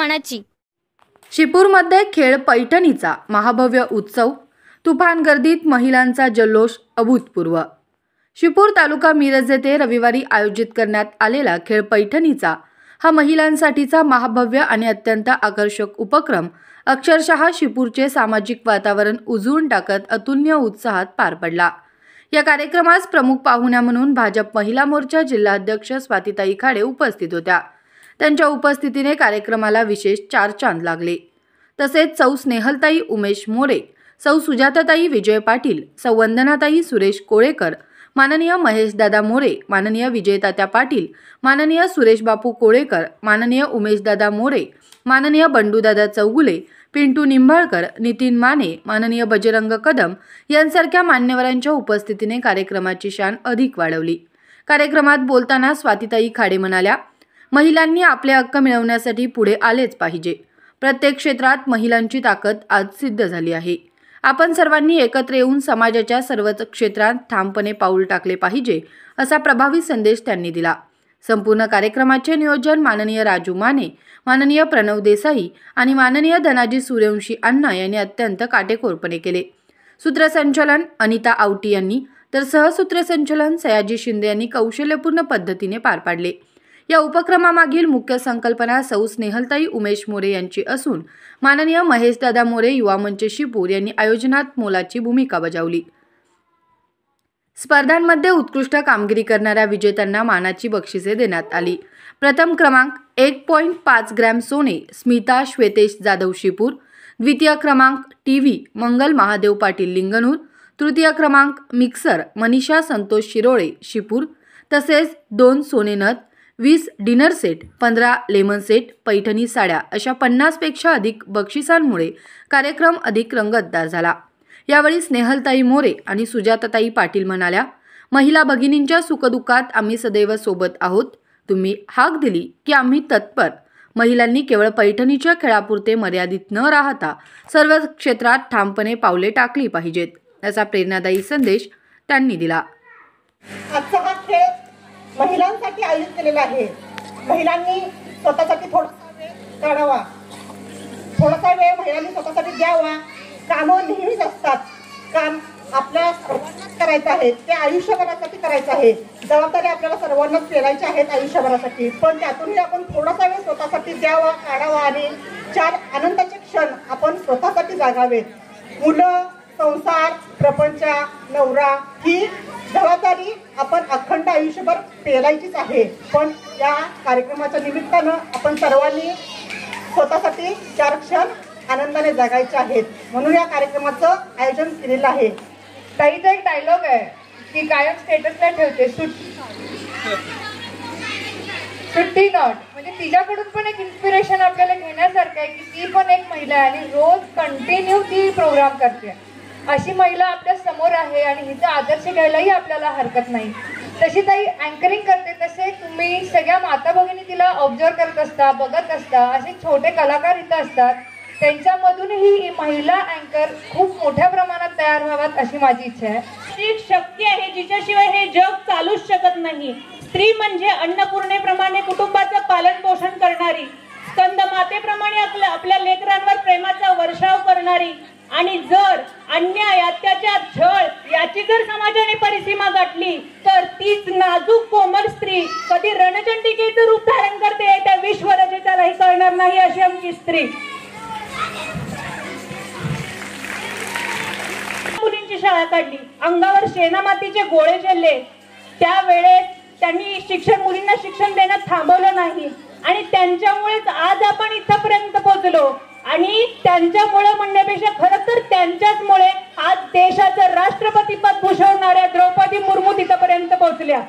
मनाची। शिपूरमध्ये खेळ पैठणीचा महाभव्य उत्सव, तुफान गर्दीत महिलांचा जल्लोष अभूतपूर्व। शिपूर तालुका मिरज येथे रविवारी आयोजित करण्यात आलेला खेळ पैठणीचा हा महिलांसाठीचा महाभव्य आणि अत्यंत आकर्षक उपक्रम अक्षरशः शिपूरचे सामाजिक वातावरण उजळून टाकत अतुलनीय उत्साहात पार पडला। या कार्यक्रमास प्रमुख पाहुण्या म्हणून भाजप महिला मोर्चा जिल्हाध्यक्ष स्वातीताई खाडे उपस्थित होत्या। त्यांच्या उपस्थितीने कार्यक्रमाला विशेष चारचांद लागले। तसेच सौ स्नेहलताई उमेश मोरे, सौ सुजाताताई विजय पाटील, सौ वंदनाताई सुरेश कोळेकर, माननीय महेशदादा मोरे, माननीय विजयतात्या पाटील, माननीय सुरेश बापू कोळेकर, माननीय उमेशदादा मोरे, माननीय बंडूदादा चौगुले, पिंटू निंबाळकर, नितीन माने, माननीय बजरंग कदम यांसारख्या मान्यवरांच्या उपस्थितीने कार्यक्रमाची शान अधिक वाढवली। कार्यक्रमात बोलताना स्वातीताई खाडे म्हणाल्या, महिलांनी आपले हक्क मिळवण्यासाठी पुढे आलेच पाहिजे। प्रत्येक क्षेत्रात महिलांची ताकद आज सिद्ध झाली आहे। आपण सर्वांनी एकत्र येऊन समाजाच्या सर्वच क्षेत्रात ठामपणे पाऊल टाकले पाहिजे, असा प्रभावी संदेश त्यांनी दिला। संपूर्ण कार्यक्रमाचे नियोजन माननीय राजू माने, माननीय प्रणव देसाई आणि माननीय धनाजी सूर्यवंशी अण्णा यांनी अत्यंत काटेकोरपणे केले। सूत्रसंचालन अनिता आवटी यांनी तर सहसूत्रसंचालन सयाजी शिंदे यांनी कौशल्यपूर्ण पद्धतीने पार पाडले। या उपक्रमामागील मुख्य संकल्पना सौ स्नेहलताई उमेश मोरे यांची असून माननीय महेशदादा मोरे युवा मंच शिपूर यांनी आयोजनात मोलाची भूमिका बजावली। स्पर्धांमध्ये उत्कृष्ट कामगिरी करणाऱ्या विजेत्यांना मानाची बक्षिसे देण्यात आली। प्रथम क्रमांक 1.5 ग्रॅम सोने स्मिता श्वेतेश जाधव शिपूर, द्वितीय क्रमांक टीव्ही मंगल महादेव पाटील लिंगणूर, तृतीय क्रमांक मिक्सर मनीषा संतोष शिरोळे शिपूर, तसेच 2 सोने नथ, 20 dinner set, 15 lemon set, Paithani साड्या अशा 50 पेक्षा अधिक बक्षिसांमुळे कार्यक्रम अधिक रंगतदार झाला। यावेळी स्नेहलताई मोरे आणि सुजाताताई पाटील म्हणाल्या, महिला भगिनींच्या सुखदुःखात आम्ही सदैव सोबत आहोत। तुम्ही हाक दिली की आम्ही तत्पर। महिलांनी केवळ पैठणीच्या खेळापुरते मर्यादित न राहता सर्व क्षेत्रात ठामपणे पावले टाकली पाहिजेत, असा प्रेरणादायी संदेश त्यांनी दिला। आजचा हा खेळ महिलांसाठी आयोजित केलेला आहे। महिलांनी स्वतःसाठी थोडासा वेळ काढावा, थोडासा वेळ महिलांनी स्वतःसाठी द्यावा। कामं नेहमीच असतात, काम आपल्या सर्वांनाच करायचं आहे, ते आयुष्यभरासाठी करायचं आहे। जबाबदारी आपल्याला सर्वांनाच पेलायची आहेत आयुष्यभरासाठी, पण त्यातूनही आपण थोडासा वेळ स्वतःसाठी द्यावा, काढावा आणि 4 आनंदाचे क्षण आपण स्वतःसाठी जागावेत। मुलं, संसार, प्रपंच, नवरा ही जबाबदारी आपण अखंड आयुष्यभर पेलायचीच आहे, पण या कार्यक्रमाच्या निमित्तानं आपण सर्वांनी स्वतःसाठी 4 क्षण आनंदाने जगायचे आहेत, म्हणून या कार्यक्रमाचं आयोजन केलेलं आहे। ताईचा एक डायलॉग आहे की कायम स्टेटसला ठेवते सुट्टी नॉट, म्हणजे तिच्याकडून पण एक इन्स्पिरेशन आपल्याला घेण्यासारखं आहे की ती पण एक महिला आहे आणि रोज कंटिन्यू ती प्रोग्राम करते। अशी महिला आपल्या समोर आहे आणि हिचा आदर्श घ्यायलाही आपल्याला हरकत नाही। तशी ताई अँकरिंग करते, तसे तुम्ही सगळ्या माता भगिनी तिला ऑब्झर्व करत असता, बघत असता। असे छोटे कलाकार इथं असतात, त्यांच्यामधूनही ही महिला अँकर खूप मोठ्या प्रमाणात तयार व्हाव्यात अशी माझी इच्छा आहे। स्त्री एक शक्ती आहे जिच्याशिवाय हे जग चालूच शकत नाही। स्त्री म्हणजे अन्नपूर्णेप्रमाणे कुटुंबाचं पालन पोषण करणारी, स्कंद मातेप्रमाणे आपल्या लेकरांवर प्रेमाचा वर्षाव करणारी, आणि जर अन्याय, अत्याचार, छळ याची जर समाजाने परिसीमा गाठली तर तीच नाजूक कोमल स्त्री कधी रणचंडिकेचं रूप धारण करते त्या विश्वरचेतालाही कळणार नाही अशी आमची स्त्री। मुलींची शाळा काढली, अंगावर शेणामातीचे गोळे झेलले, त्यावेळेस त्यांनी मुलींना शिक्षण देणं थांबवलं नाही आणि त्यांच्यामुळेच आज आपण इथपर्यंत पोहोचलो। आणि त्यांच्यामुळे म्हणण्यापेक्षा खरं तर त्यांच्याचमुळे आज देशाचं राष्ट्रपती पद भूषवणाऱ्या द्रौपदी मुर्मू तिथपर्यंत पोहोचल्या।